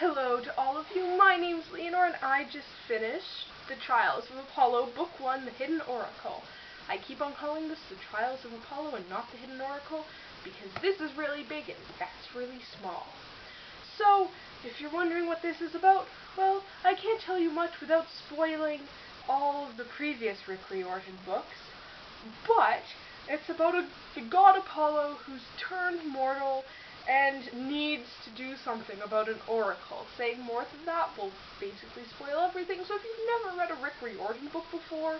Hello to all of you, my name's Leonor and I just finished The Trials of Apollo, Book 1, The Hidden Oracle. I keep on calling this The Trials of Apollo and not The Hidden Oracle because this is really big and that's really small. So, if you're wondering what this is about, well, I can't tell you much without spoiling all of the previous Rick Riordan books, but it's about the god Apollo who's turned mortal and needs to do something about an oracle. Saying more than that will basically spoil everything, so if you've never read a Rick Riordan book before,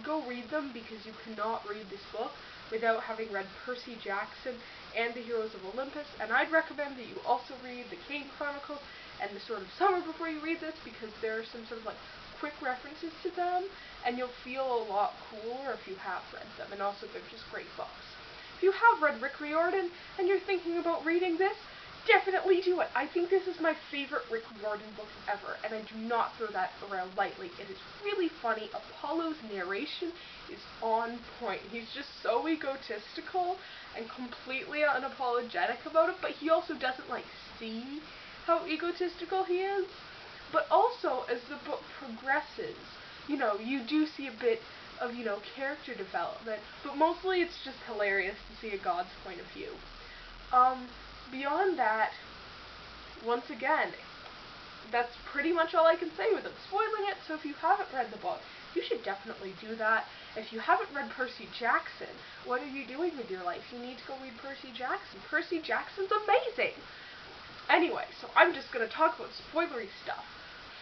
go read them because you cannot read this book without having read Percy Jackson and the Heroes of Olympus, and I'd recommend that you also read the Kane Chronicles and the Sword of Summer before you read this because there are some sort of like quick references to them, and you'll feel a lot cooler if you have read them, and also they're just great books. If you have read Rick Riordan and you're thinking about reading this, definitely do it. I think this is my favorite Rick Riordan book ever, and I do not throw that around lightly. It is really funny. Apollo's narration is on point. He's just so egotistical and completely unapologetic about it, but he also doesn't see how egotistical he is. But also, as the book progresses, you do see a bit of, character development, but mostly it's just hilarious to see a god's point of view. Beyond that, once again, that's pretty much all I can say without spoiling it, so if you haven't read the book, you should definitely do that. If you haven't read Percy Jackson, what are you doing with your life? You need to go read Percy Jackson. Percy Jackson's amazing! Anyway, so I'm just going to talk about spoilery stuff.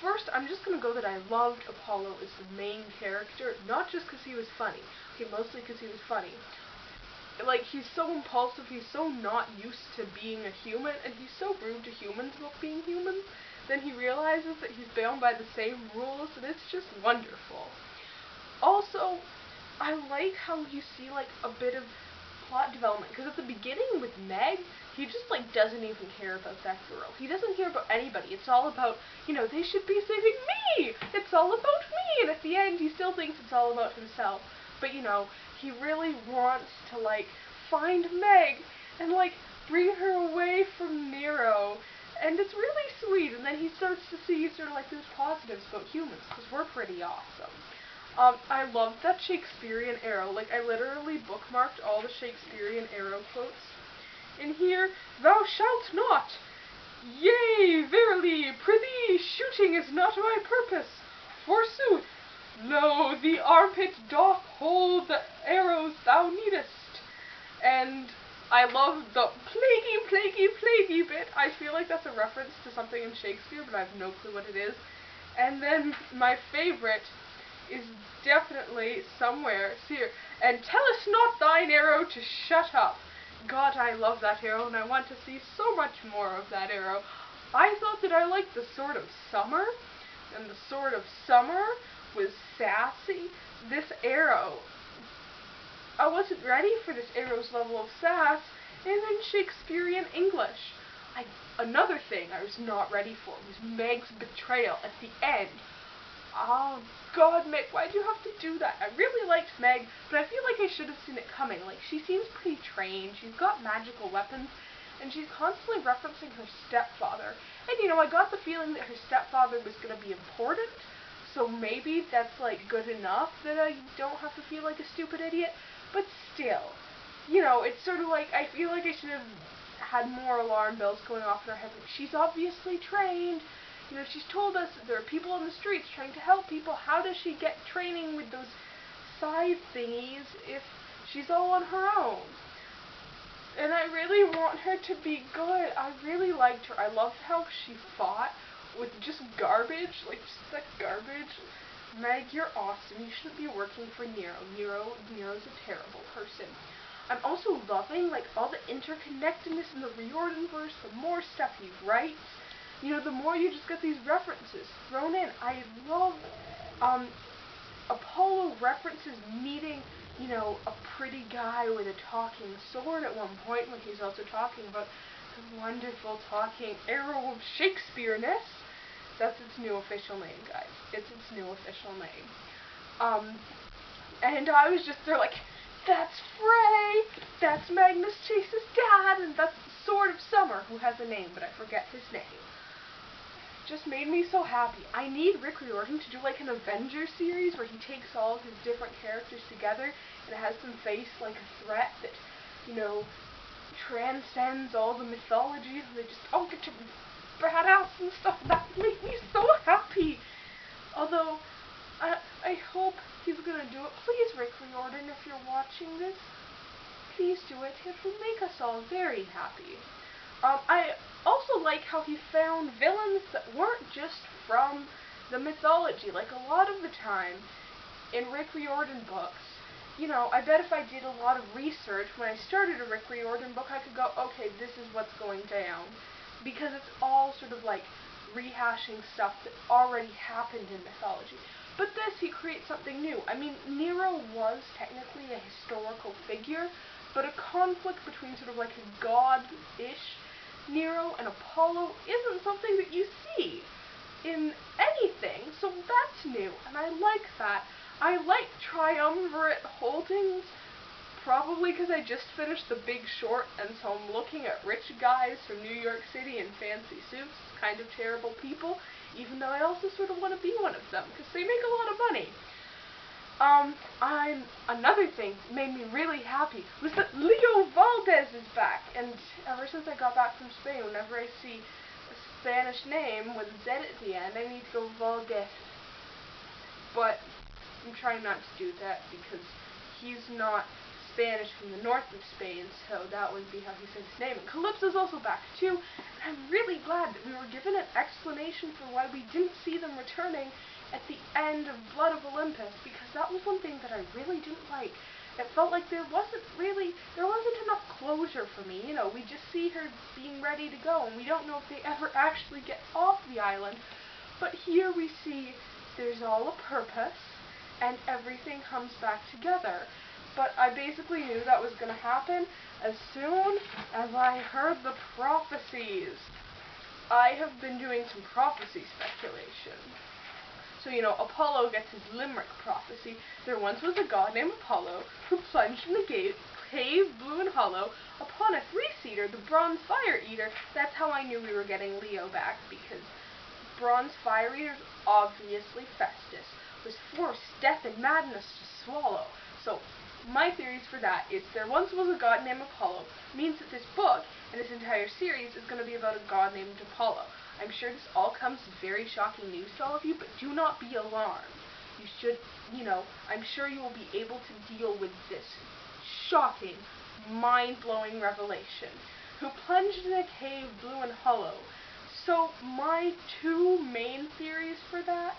First, I'm just going to go that I loved Apollo as the main character, not just because he was funny. Okay, mostly because he was funny. He's so impulsive, he's so not used to being a human, and he's so rude to humans about being human. Then he realizes that he's bound by the same rules, and it's just wonderful. Also, I like how you see, a bit of plot development, because at the beginning with Meg, he just, doesn't even care about that girl. He doesn't care about anybody. It's all about, they should be saving me! It's all about me! And at the end, he still thinks it's all about himself. But, he really wants to, find Meg and, bring her away from Nero. And it's really sweet. And then he starts to see sort of, those positives about humans, because we're pretty awesome. I love that Shakespearean arrow. I literally bookmarked all the Shakespearean arrow quotes. In here, thou shalt not. Yea, verily, prithee, shooting is not my purpose. Forsooth, lo, the armpit doth hold the arrows thou needest. And I love the plaguey bit. I feel like that's a reference to something in Shakespeare, but I have no clue what it is. And then my favorite is definitely somewhere here. And tellest not thine arrow to shut up. God, I love that arrow, and I want to see so much more of that arrow. I thought that I liked the Sword of Summer, and the Sword of Summer was sassy. This arrow, I wasn't ready for this arrow's level of sass, and in Shakespearean English. Another thing I was not ready for was Meg's betrayal at the end. Oh, God, Meg, why'd you have to do that? I really liked Meg, but I feel like I should have seen it coming. She seems pretty trained, she's got magical weapons, and she's constantly referencing her stepfather. And, I got the feeling that her stepfather was going to be important, so maybe that's, good enough that I don't have to feel like a stupid idiot. But still, it's sort of I feel like I should have had more alarm bells going off in her head. She's obviously trained. She's told us that there are people on the streets trying to help people. How does she get training with those side thingies if she's all on her own? And I really want her to be good. I really liked her. I loved how she fought with just garbage. Just that garbage. Meg, you're awesome. You shouldn't be working for Nero. Nero's a terrible person. I'm also loving, all the interconnectedness in the Riordan verse, the more stuff he writes. The more you just get these references thrown in. I love Apollo references meeting, a pretty guy with a talking sword at one point, he's also talking about the wonderful talking arrow of Shakespeare-ness. That's its new official name, guys. It's its new official name. And I was just there that's Frey! That's Magnus Chase's dad! And that's the Sword of Summer, who has a name, but I forget his name. just made me so happy. I need Rick Riordan to do like an Avengers series where he takes all of his different characters together and it has them face like a threat that, transcends all the mythology and they just all get to be badass and stuff. That would make me so happy. Although, I hope he's gonna do it. Please, Rick Riordan, if you're watching this, please do it. It will make us all very happy. I also like how he found villains that weren't just from the mythology. Like, a lot of the time, in Rick Riordan books, I bet if I did a lot of research when I started a Rick Riordan book, I could go, okay, this is what's going down. Because it's all sort of like rehashing stuff that already happened in mythology. But this, he creates something new. I mean, Nero was technically a historical figure, but a conflict between sort of like a god-ish Nero and Apollo isn't something that you see in anything, so that's new, and I like that. I like triumvirate holdings, probably because I just finished The Big Short, and so I'm looking at rich guys from New York City in fancy suits, kind of terrible people, even though I also sort of want to be one of them, because they make a lot of money. Another thing made me really happy was that Leo Valdez is back, and ever since I got back from Spain, whenever I see a Spanish name with Z at the end, I need to go Valdez. But I'm trying not to do that because he's not Spanish from the north of Spain, so that wouldn't be how he says his name. And Calypso's also back too, and I'm really glad that we were given an explanation for why we didn't see them returning at the end of Blood of Olympus, because that was one thing that I really didn't like. It felt like there wasn't enough closure for me. We just see her being ready to go, and we don't know if they ever actually get off the island. But here we see there's all a purpose, and everything comes back together. But I basically knew that was going to happen as soon as I heard the prophecies. I have been doing some prophecy speculation. So, Apollo gets his limerick prophecy. There once was a god named Apollo who plunged in the cave, blue and hollow, upon a three-seater, the bronze fire eater. That's how I knew we were getting Leo back, because bronze fire eater, obviously Festus, was forced death and madness to swallow. So, my theories for that is there once was a god named Apollo, means that this book and this entire series is going to be about a god named Apollo. I'm sure this all comes as very shocking news to all of you, but do not be alarmed. You should, I'm sure you will be able to deal with this shocking, mind-blowing revelation. Who plunged in a cave blue and hollow. So my two main theories for that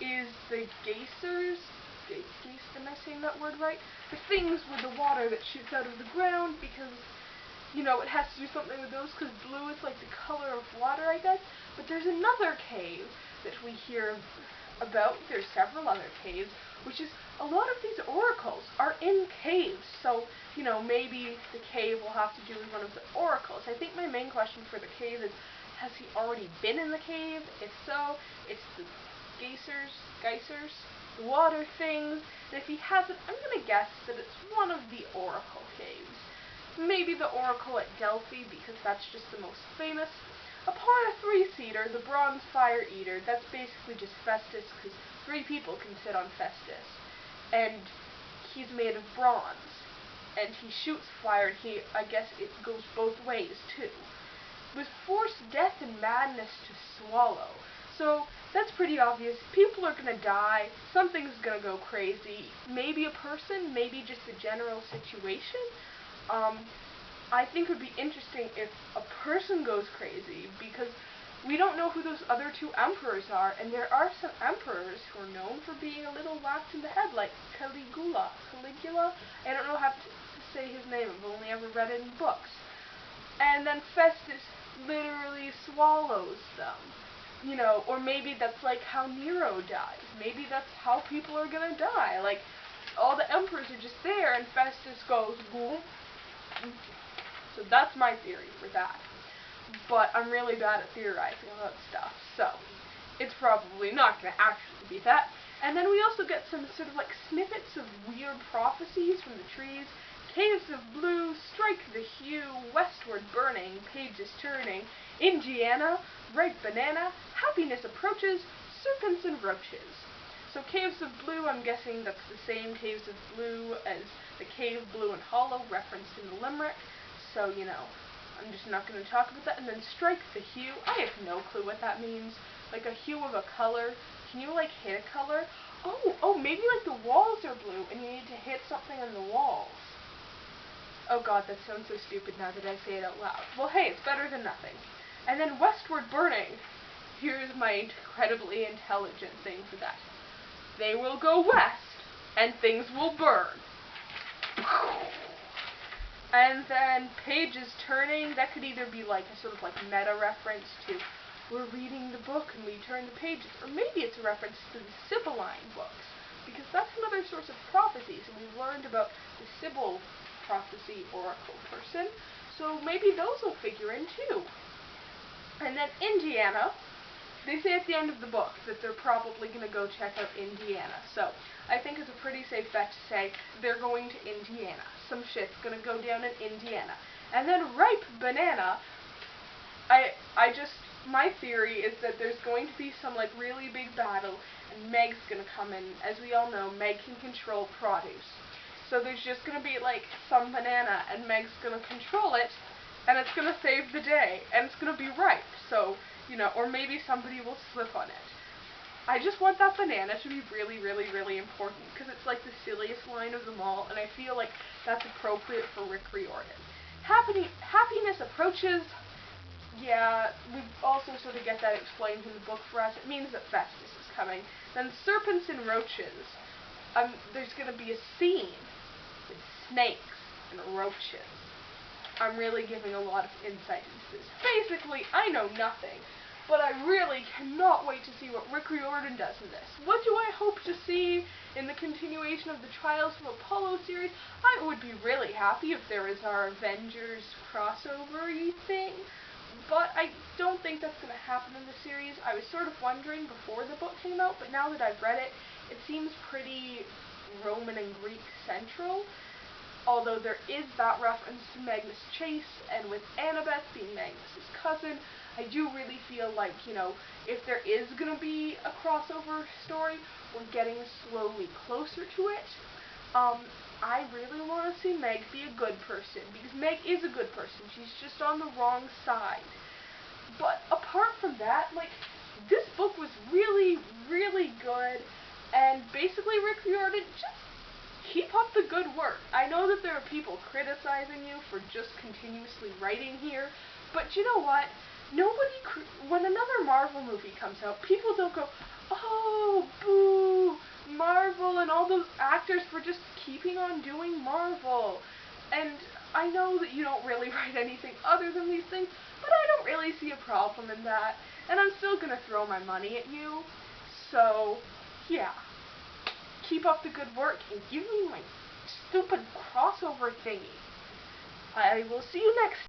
is the geysers, am I saying that word right? The things with the water that shoots out of the ground, because it has to do something with those, because blue is like the color of water, I guess. But there's another cave that we hear about. There's several other caves, which is a lot of these oracles are in caves. So, maybe the cave will have to do with one of the oracles. I think my main question for the cave is, has he already been in the cave? If so, it's the geysers, water things. And if he hasn't, I'm going to guess that it's one of the oracle caves. Maybe the oracle at Delphi, because that's just the most famous. Upon a three-seater, the bronze fire eater, that's basically just Festus, because 3 people can sit on Festus. And he's made of bronze. And he shoots fire, and I guess it goes both ways, too. Was forced death and madness to swallow. So, that's pretty obvious. People are gonna die, something's gonna go crazy. Maybe a person, maybe just a general situation. I think it would be interesting if a person goes crazy, because we don't know who those other 2 emperors are, and there are some emperors who are known for being a little whacked in the head, like Caligula. I don't know how to say his name, I've only ever read it in books. And then Festus literally swallows them. Or maybe that's like how Nero dies. Maybe that's how people are gonna die. Like, all the emperors are just there, and Festus goes, boom. So that's my theory for that. But I'm really bad at theorizing about stuff, so it's probably not going to actually be that. And then we also get some sort of like snippets of weird prophecies from the trees. Caves of blue, strike the hue, westward burning, pages turning. Indiana, ripe banana, happiness approaches, serpents and roaches. So Caves of Blue, I'm guessing that's the same Caves of Blue as the Cave Blue and Hollow referenced in the limerick. So, I'm just not going to talk about that. And then strike the hue. I have no clue what that means. Like a hue of a color. Can you, hit a color? Oh, maybe, the walls are blue and you need to hit something on the walls. Oh god, that sounds so stupid now that I say it out loud. Well, hey, it's better than nothing. And then westward burning. Here's my incredibly intelligent thing for that. They will go west, and things will burn. And then pages turning. That could either be a sort of meta reference to we're reading the book and we turn the pages, or maybe it's a reference to the Sibylline books, because that's another source of prophecies, and we've learned about the Sibyl prophecy oracle person, so maybe those will figure in too. And then Indiana. They say at the end of the book that they're probably going to go check out Indiana. So, I think it's a pretty safe bet to say they're going to Indiana. Some shit's going to go down in Indiana. And then ripe banana, my theory is that there's going to be some, really big battle, and Meg's going to come in. As we all know, Meg can control produce. So there's just going to be, some banana, and Meg's going to control it, and it's going to save the day, and it's going to be ripe. So, or maybe somebody will slip on it. I just want that banana to be really, really, really important, because it's the silliest line of them all, and I feel like that's appropriate for Rick Riordan. Happiness approaches. Yeah, we also sort of get that explained in the book for us. It means that Festus is coming. Then serpents and roaches. There's going to be a scene with snakes and roaches. I'm really giving a lot of insight into this. Basically, I know nothing, but I really cannot wait to see what Rick Riordan does in this. What do I hope to see in the continuation of the Trials of Apollo series? I would be really happy if there is our Avengers crossover-y thing, but I don't think that's going to happen in the series. I was sort of wondering before the book came out, but now that I've read it, it seems pretty Roman and Greek central. Although there is that reference to Magnus Chase, and with Annabeth being Magnus's cousin, I do really feel like, if there is going to be a crossover story, we're getting slowly closer to it. I really want to see Meg be a good person, because Meg is a good person. She's just on the wrong side. But apart from that, this book was really, really good, and basically Rick Riordan, just keep up the good work. I know that there are people criticizing you for just continuously writing here, but you know what? When another Marvel movie comes out, people don't go, oh, boo, Marvel and all those actors for just keeping on doing Marvel. And I know that you don't really write anything other than these things, but I don't really see a problem in that, and I'm still going to throw my money at you. So, yeah. Keep up the good work and give me my stupid crossover thingy. I will see you next time.